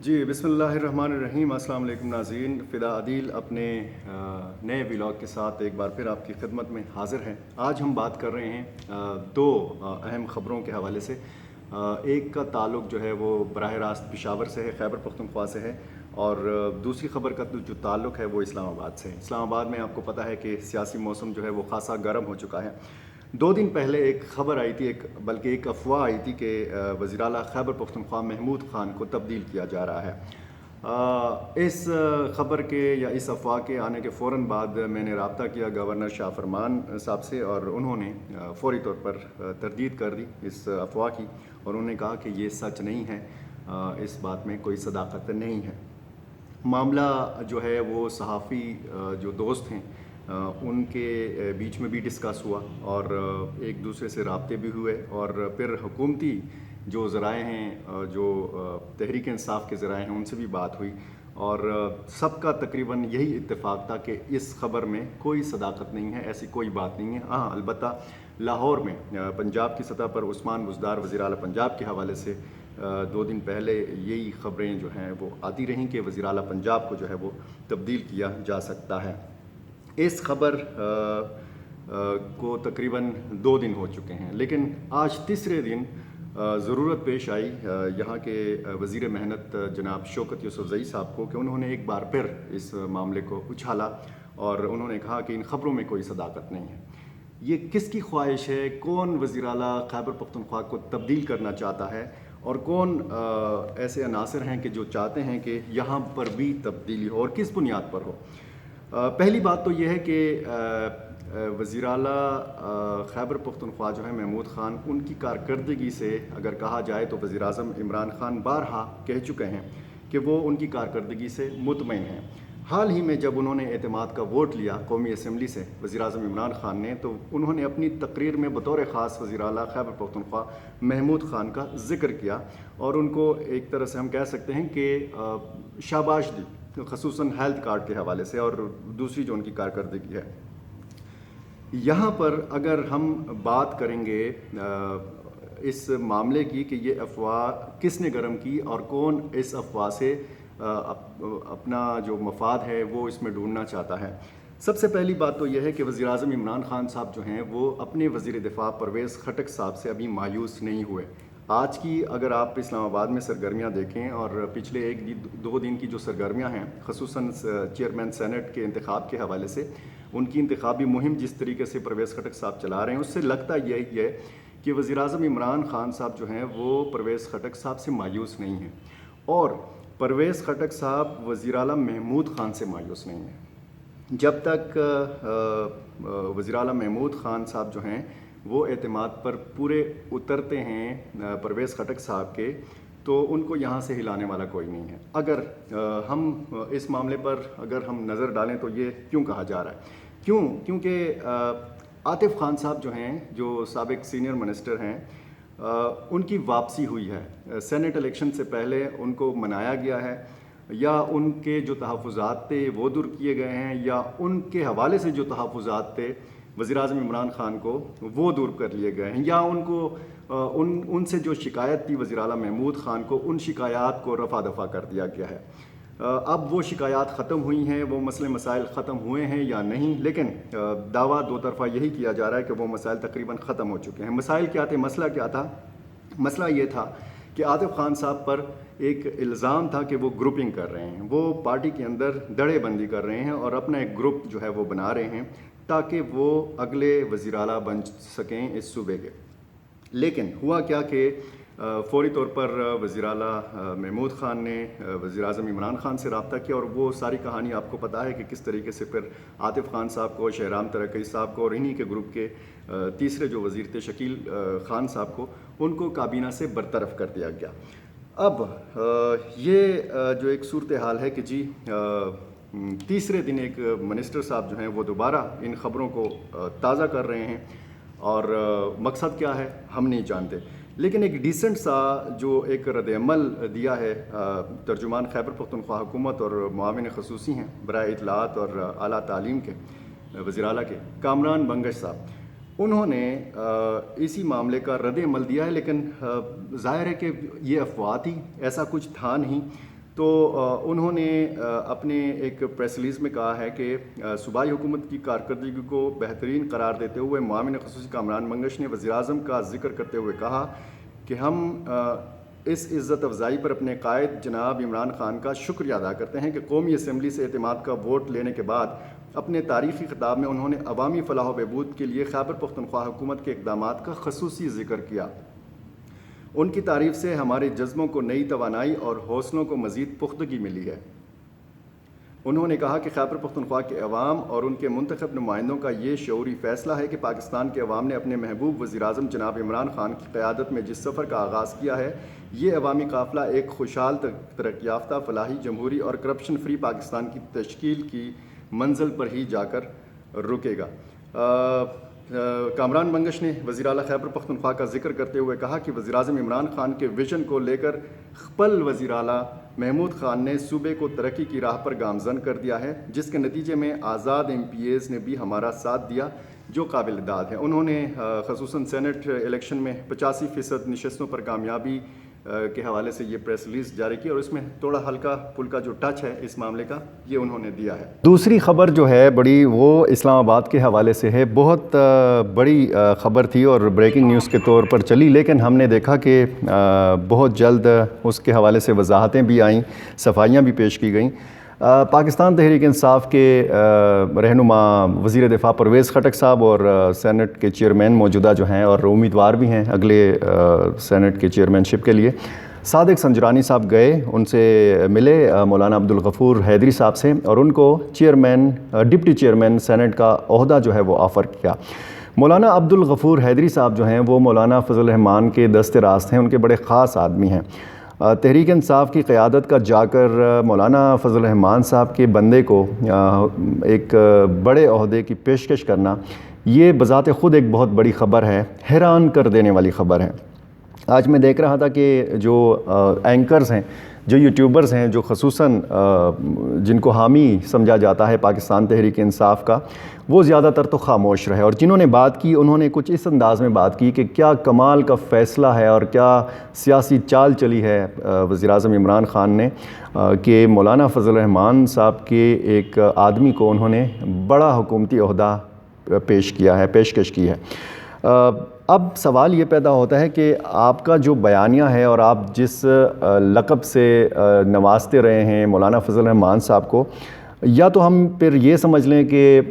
جی بسم اللہ الرحمن الرحیم۔ السلام علیکم ناظرین، فدا عدیل اپنے نئے ولاگ کے ساتھ ایک بار پھر آپ کی خدمت میں حاضر ہیں۔ آج ہم بات کر رہے ہیں دو اہم خبروں کے حوالے سے۔ ایک کا تعلق جو ہے وہ براہ راست پشاور سے ہے، خیبر پختونخوا سے ہے، اور دوسری خبر کا جو تعلق ہے وہ اسلام آباد سے ہے۔ اسلام آباد میں آپ کو پتہ ہے کہ سیاسی موسم جو ہے وہ خاصا گرم ہو چکا ہے۔ 2 دن پہلے ایک خبر آئی تھی، بلکہ ایک افواہ آئی تھی کہ وزیر اعلیٰ خیبر پختونخوا محمود خان کو تبدیل کیا جا رہا ہے۔ اس خبر کے یا اس افواہ کے آنے کے فوراً بعد میں نے رابطہ کیا گورنر شاہ فرمان صاحب سے، اور انہوں نے فوری طور پر تردید کر دی اس افواہ کی، اور انہوں نے کہا کہ یہ سچ نہیں ہے، اس بات میں کوئی صداقت نہیں ہے۔ معاملہ جو ہے وہ صحافی جو دوست ہیں ان کے بیچ میں بھی ڈسکس ہوا، اور ایک دوسرے سے رابطے بھی ہوئے، اور پھر حکومتی جو ذرائع ہیں، جو تحریک انصاف کے ذرائع ہیں، ان سے بھی بات ہوئی، اور سب کا تقریباً یہی اتفاق تھا کہ اس خبر میں کوئی صداقت نہیں ہے، ایسی کوئی بات نہیں ہے۔ ہاں، البتہ لاہور میں پنجاب کی سطح پر عثمان بزدار وزیر اعلیٰ پنجاب کے حوالے سے 2 دن پہلے یہی خبریں جو ہیں وہ آتی رہیں کہ وزیر اعلیٰ پنجاب کو جو ہے وہ تبدیل کیا جا سکتا ہے۔ اس خبر کو تقریباً 2 دن ہو چکے ہیں، لیکن آج تیسرے دن ضرورت پیش آئی یہاں کے وزیر محنت جناب شوکت یوسفزئی صاحب کو کہ انہوں نے ایک بار پھر اس معاملے کو اچھالا، اور انہوں نے کہا کہ ان خبروں میں کوئی صداقت نہیں ہے۔ یہ کس کی خواہش ہے؟ کون وزیر اعلیٰ خیبر پختونخوا کو تبدیل کرنا چاہتا ہے، اور کون ایسے عناصر ہیں کہ جو چاہتے ہیں کہ یہاں پر بھی تبدیلی ہو، اور کس بنیاد پر ہو؟ پہلی بات تو یہ ہے کہ وزیر اعلیٰ خیبر پختونخوا جو ہے محمود خان، ان کی کارکردگی سے اگر کہا جائے تو وزیر اعظم عمران خان بارہا کہہ چکے ہیں کہ وہ ان کی کارکردگی سے مطمئن ہیں۔ حال ہی میں جب انہوں نے اعتماد کا ووٹ لیا قومی اسمبلی سے وزیر اعظم عمران خان نے، تو انہوں نے اپنی تقریر میں بطور خاص وزیر اعلیٰ خیبر پختونخوا محمود خان کا ذکر کیا، اور ان کو ایک طرح سے ہم کہہ سکتے ہیں کہ شاباش دی، خصوصاً ہیلتھ کارڈ کے حوالے سے، اور دوسری جو ان کی کارکردگی ہے۔ یہاں پر اگر ہم بات کریں گے اس معاملے کی کہ یہ افواہ کس نے گرم کی اور کون اس افواہ سے اپنا جو مفاد ہے وہ اس میں ڈھونڈنا چاہتا ہے، سب سے پہلی بات تو یہ ہے کہ وزیر اعظم عمران خان صاحب جو ہیں وہ اپنے وزیر دفاع پرویز خٹک صاحب سے ابھی مایوس نہیں ہوئے۔ آج کی اگر آپ اسلام آباد میں سرگرمیاں دیکھیں، اور پچھلے 1-2 دن کی جو سرگرمیاں ہیں، خصوصاً چیئرمین سینٹ کے انتخاب کے حوالے سے ان کی انتخابی مہم جس طریقے سے پرویز خٹک صاحب چلا رہے ہیں، اس سے لگتا یہی ہے کہ وزیر اعظم عمران خان صاحب جو ہیں وہ پرویز خٹک صاحب سے مایوس نہیں ہیں، اور پرویز خٹک صاحب وزیر اعلیٰ محمود خان سے مایوس نہیں ہیں۔ جب تک وزیر اعلیٰ محمود خان صاحب جو ہیں وہ اعتماد پر پورے اترتے ہیں پرویز خٹک صاحب کے، تو ان کو یہاں سے ہلانے والا کوئی نہیں ہے۔ اگر ہم اس معاملے پر اگر ہم نظر ڈالیں تو یہ کیوں کہا جا رہا ہے؟ کیونکہ عاطف خان صاحب جو ہیں، جو سابق سینئر منسٹر ہیں، ان کی واپسی ہوئی ہے۔ سینٹ الیکشن سے پہلے ان کو منایا گیا ہے، یا ان کے جو تحفظات تھے وہ دور کیے گئے ہیں، یا ان کے حوالے سے جو تحفظات تھے وزیر اعظم عمران خان کو وہ دور کر لیے گئے ہیں، یا ان سے جو شکایت تھی وزیر اعلیٰ محمود خان کو، ان شکایات کو رفع دفع کر دیا گیا ہے۔ اب وہ شکایات ختم ہوئی ہیں، وہ مسئلے مسائل ختم ہوئے ہیں یا نہیں، لیکن دعویٰ دو طرفہ یہی کیا جا رہا ہے کہ وہ مسائل تقریباً ختم ہو چکے ہیں۔ مسائل کیا تھے؟ مسئلہ کیا تھا؟ مسئلہ یہ تھا کہ عاطف خان صاحب پر ایک الزام تھا کہ وہ گروپنگ کر رہے ہیں، وہ پارٹی کے اندر دڑے بندی کر رہے ہیں، اور اپنا ایک گروپ جو ہے وہ بنا رہے ہیں تاکہ وہ اگلے وزیر اعلیٰ بن سکیں اس صوبے کے۔ لیکن ہوا کیا کہ فوری طور پر وزیر اعلیٰ محمود خان نے وزیر اعظم عمران خان سے رابطہ کیا، اور وہ ساری کہانی آپ کو پتہ ہے کہ کس طریقے سے پھر عاطف خان صاحب کو، شہرام ترقی صاحب کو، اور انہی کے گروپ کے تیسرے جو وزیر تھے شکیل خان صاحب کو، ان کو کابینہ سے برطرف کر دیا گیا۔ اب یہ جو ایک صورتحال ہے کہ جی تیسرے دن ایک منسٹر صاحب جو ہیں وہ دوبارہ ان خبروں کو تازہ کر رہے ہیں، اور مقصد کیا ہے ہم نہیں جانتے، لیکن ایک ڈیسنٹ سا جو ایک رد عمل دیا ہے ترجمان خیبر پختونخوا حکومت اور معاون خصوصی ہیں برائے اطلاعات اور اعلیٰ تعلیم کے وزیر اعلیٰ کے کامران بنگش صاحب، انہوں نے اسی معاملے کا رد عمل دیا ہے، لیکن ظاہر ہے کہ یہ افواہ تھی، ایسا کچھ تھا نہیں۔ تو انہوں نے اپنے ایک پریس ریلیز میں کہا ہے کہ صوبائی حکومت کی کارکردگی کو بہترین قرار دیتے ہوئے معاون خصوصی کامران منگش نے وزیر اعظم کا ذکر کرتے ہوئے کہا کہ ہم اس عزت افزائی پر اپنے قائد جناب عمران خان کا شکریہ ادا کرتے ہیں کہ قومی اسمبلی سے اعتماد کا ووٹ لینے کے بعد اپنے تاریخی خطاب میں انہوں نے عوامی فلاح و بہبود کے لیے خیبر پختونخوا حکومت کے اقدامات کا خصوصی ذکر کیا۔ ان کی تعریف سے ہمارے جذبوں کو نئی توانائی اور حوصلوں کو مزید پختگی ملی ہے۔ انہوں نے کہا کہ خیبر پختونخوا کے عوام اور ان کے منتخب نمائندوں کا یہ شعوری فیصلہ ہے کہ پاکستان کے عوام نے اپنے محبوب وزیر اعظم جناب عمران خان کی قیادت میں جس سفر کا آغاز کیا ہے، یہ عوامی قافلہ ایک خوشحال ترقی یافتہ فلاحی جمہوری اور کرپشن فری پاکستان کی تشکیل کی منزل پر ہی جا کر رکے گا۔ کامران منگش نے وزیر اعلیٰ خیبر پختونخوا کا ذکر کرتے ہوئے کہا کہ وزیر اعظم عمران خان کے ویژن کو لے کر خپل وزیر اعلیٰ محمود خان نے صوبے کو ترقی کی راہ پر گامزن کر دیا ہے، جس کے نتیجے میں آزاد MPAs نے بھی ہمارا ساتھ دیا جو قابل داد ہے۔ انہوں نے خصوصاً سینٹ الیکشن میں 85% نشستوں پر کامیابی کے حوالے سے یہ پریس ریلیز جاری کی اور اس میں تھوڑا ہلکا پھلکا جو ٹچ ہے اس معاملے کا یہ انہوں نے دیا ہے۔ دوسری خبر جو ہے بڑی وہ اسلام آباد کے حوالے سے ہے، بہت بڑی خبر تھی اور بریکنگ نیوز کے طور پر چلی، لیکن ہم نے دیکھا کہ بہت جلد اس کے حوالے سے وضاحتیں بھی آئیں، صفائیاں بھی پیش کی گئیں۔ پاکستان تحریک انصاف کے رہنما وزیر دفاع پرویز خٹک صاحب اور سینٹ کے چیئرمین موجودہ جو ہیں اور امیدوار بھی ہیں اگلے سینٹ کے چیئرمین شپ کے لیے، صادق سنجرانی صاحب گئے، ان سے ملے مولانا عبدالغفور حیدری صاحب سے اور ان کو ڈپٹی چیئرمین سینٹ کا عہدہ جو ہے وہ آفر کیا۔ مولانا عبدالغفور حیدری صاحب جو ہیں وہ مولانا فضل الرحمان کے دست راست ہیں، ان کے بڑے خاص آدمی ہیں۔ تحریک انصاف کی قیادت کا جا کر مولانا فضل الرحمان صاحب کے بندے کو ایک بڑے عہدے کی پیشکش کرنا، یہ بذات خود ایک بہت بڑی خبر ہے، حیران کر دینے والی خبر ہے۔ آج میں دیکھ رہا تھا کہ جو اینکرز ہیں، جو یوٹیوبرز ہیں، جو خصوصاً جن کو حامی سمجھا جاتا ہے پاکستان تحریک انصاف کا، وہ زیادہ تر تو خاموش رہے اور جنہوں نے بات کی انہوں نے کچھ اس انداز میں بات کی کہ کیا کمال کا فیصلہ ہے اور کیا سیاسی چال چلی ہے وزیر اعظم عمران خان نے کہ مولانا فضل الرحمان صاحب کے ایک آدمی کو انہوں نے بڑا حکومتی عہدہ پیشکش کی ہے۔ اب سوال یہ پیدا ہوتا ہے کہ آپ کا جو بیانیہ ہے اور آپ جس لقب سے نوازتے رہے ہیں مولانا فضل الرحمان صاحب کو، یا تو ہم پھر یہ سمجھ لیں کہ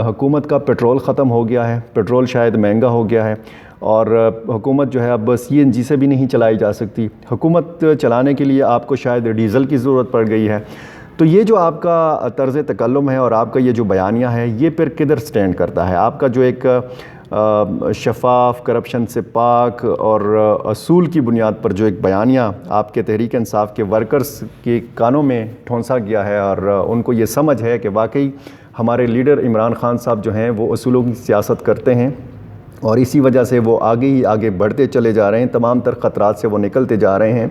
حکومت کا پیٹرول ختم ہو گیا ہے، پیٹرول شاید مہنگا ہو گیا ہے اور حکومت جو ہے اب CNG سے بھی نہیں چلائی جا سکتی، حکومت چلانے کے لیے آپ کو شاید ڈیزل کی ضرورت پڑ گئی ہے۔ تو یہ جو آپ کا طرز تکلم ہے اور آپ کا یہ جو بیانیہ ہے یہ پھر کدھر سٹینڈ کرتا ہے؟ آپ کا جو ایک شفاف، کرپشن سے پاک اور اصول کی بنیاد پر جو ایک بیانیہ آپ کے تحریک انصاف کے ورکرز کے کانوں میں ٹھونسا گیا ہے اور ان کو یہ سمجھ ہے کہ واقعی ہمارے لیڈر عمران خان صاحب جو ہیں وہ اصولوں کی سیاست کرتے ہیں اور اسی وجہ سے وہ آگے ہی آگے بڑھتے چلے جا رہے ہیں، تمام تر خطرات سے وہ نکلتے جا رہے ہیں،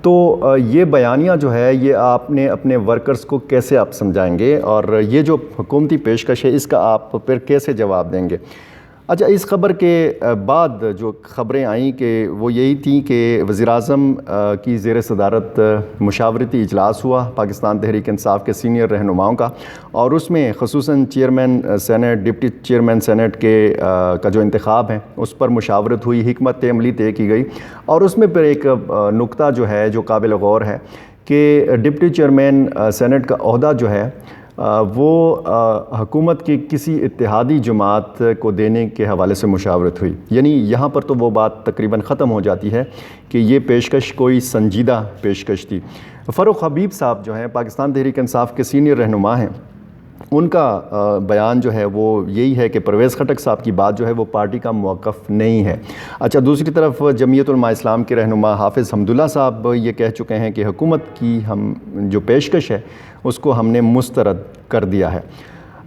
تو یہ بیانیہ جو ہے یہ آپ نے اپنے ورکرز کو کیسے آپ سمجھائیں گے اور یہ جو حکومتی پیشکش ہے اس کا آپ پھر کیسے جواب دیں گے؟ اچھا، اس خبر کے بعد جو خبریں آئیں کہ وہ یہی تھیں کہ وزیر اعظم کی زیر صدارت مشاورتی اجلاس ہوا پاکستان تحریک انصاف کے سینئر رہنماؤں کا، اور اس میں خصوصاً chairman senate, deputy chairman senate کا جو انتخاب ہے اس پر مشاورت ہوئی، حکمت عملی طے کی گئی، اور اس میں پھر ایک نقطہ جو ہے جو قابل غور ہے کہ ڈپٹی چیئرمین سینٹ کا عہدہ جو ہے وہ حکومت کی کسی اتحادی جماعت کو دینے کے حوالے سے مشاورت ہوئی، یعنی یہاں پر تو وہ بات تقریباً ختم ہو جاتی ہے کہ یہ پیشکش کوئی سنجیدہ پیشکش تھی۔ فاروق حبیب صاحب جو ہیں پاکستان تحریک انصاف کے سینئر رہنما ہیں، ان کا بیان جو ہے وہ یہی ہے کہ پرویز خٹک صاحب کی بات جو ہے وہ پارٹی کا موقف نہیں ہے۔ اچھا، دوسری طرف جمعیت علماء اسلام کے رہنما حافظ حمداللہ صاحب یہ کہہ چکے ہیں کہ حکومت کی ہم جو پیشکش ہے اس کو ہم نے مسترد کر دیا ہے۔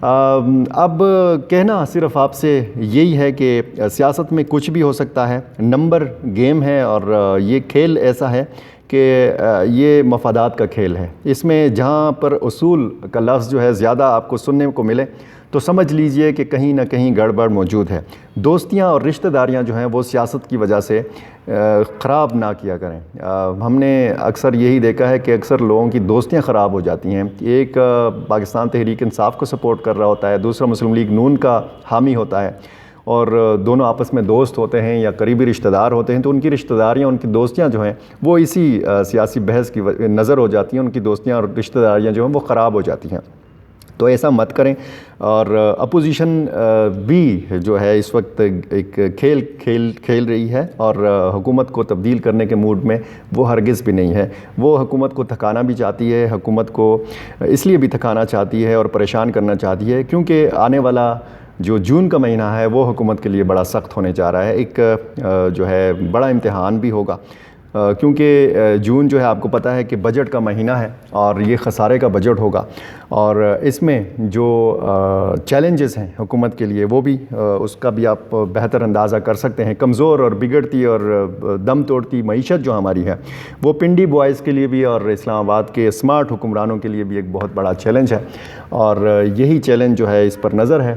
اب کہنا صرف آپ سے یہی ہے کہ سیاست میں کچھ بھی ہو سکتا ہے، نمبر گیم ہے اور یہ کھیل ایسا ہے کہ یہ مفادات کا کھیل ہے، اس میں جہاں پر اصول کا لفظ جو ہے زیادہ آپ کو سننے کو ملے تو سمجھ لیجئے کہ کہیں نہ کہیں گڑبڑ موجود ہے۔ دوستیاں اور رشتہ داریاں جو ہیں وہ سیاست کی وجہ سے خراب نہ کیا کریں۔ ہم نے اکثر یہی دیکھا ہے کہ اکثر لوگوں کی دوستیاں خراب ہو جاتی ہیں۔ ایک پاکستان تحریک انصاف کو سپورٹ کر رہا ہوتا ہے، دوسرا مسلم لیگ نون کا حامی ہوتا ہے، اور دونوں آپس میں دوست ہوتے ہیں یا قریبی رشتہ دار ہوتے ہیں، تو ان کی رشتہ داریاں، ان کی دوستیاں جو ہیں وہ اسی سیاسی بحث کی نظر ہو جاتی ہیں، ان کی دوستیاں اور رشتہ داریاں جو ہیں وہ خراب ہو جاتی ہیں۔ تو ایسا مت کریں۔ اور اپوزیشن بھی جو ہے اس وقت ایک کھیل رہی ہے، اور حکومت کو تبدیل کرنے کے موڈ میں وہ ہرگز بھی نہیں ہے۔ وہ حکومت کو تھکانا بھی چاہتی ہے، حکومت کو اس لیے بھی تھکانا چاہتی ہے اور پریشان کرنا چاہتی ہے کیونکہ آنے والا جو جون کا مہینہ ہے وہ حکومت کے لیے بڑا سخت ہونے جا رہا ہے۔ ایک جو ہے بڑا امتحان بھی ہوگا، کیونکہ جون جو ہے آپ کو پتہ ہے کہ بجٹ کا مہینہ ہے، اور یہ خسارے کا بجٹ ہوگا، اور اس میں جو چیلنجز ہیں حکومت کے لیے وہ بھی اس کا بھی آپ بہتر اندازہ کر سکتے ہیں۔ کمزور اور بگڑتی اور دم توڑتی معیشت جو ہماری ہے وہ پنڈی بوائز کے لیے بھی اور اسلام آباد کے اسمارٹ حکمرانوں کے لیے بھی ایک بہت بڑا چیلنج ہے، اور یہی چیلنج جو ہے اس پر نظر ہے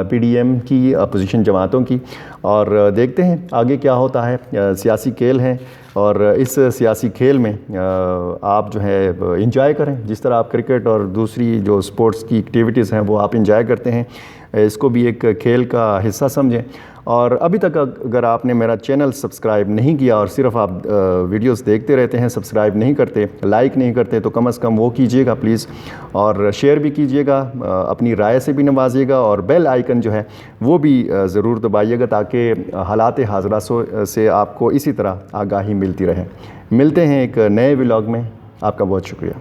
پی ڈی ایم کی، اپوزیشن جماعتوں کی، اور دیکھتے ہیں آگے کیا ہوتا ہے۔ سیاسی کھیل ہیں، اور اس سیاسی کھیل میں آپ جو ہے انجوائے کریں، جس طرح آپ کرکٹ اور دوسری جو سپورٹس کی ایکٹیویٹیز ہیں وہ آپ انجوائے کرتے ہیں، اس کو بھی ایک کھیل کا حصہ سمجھیں۔ اور ابھی تک اگر آپ نے میرا چینل سبسکرائب نہیں کیا اور صرف آپ ویڈیوز دیکھتے رہتے ہیں، سبسکرائب نہیں کرتے، لائک نہیں کرتے، تو کم از کم وہ کیجئے گا پلیز، اور شیئر بھی کیجئے گا، اپنی رائے سے بھی نوازیے گا، اور بیل آئیکن جو ہے وہ بھی ضرور دبائیے گا تاکہ حالات حاضرہ سے آپ کو اسی طرح آگاہی ملتی رہے۔ ملتے ہیں ایک نئے ولاگ میں، آپ کا بہت شکریہ۔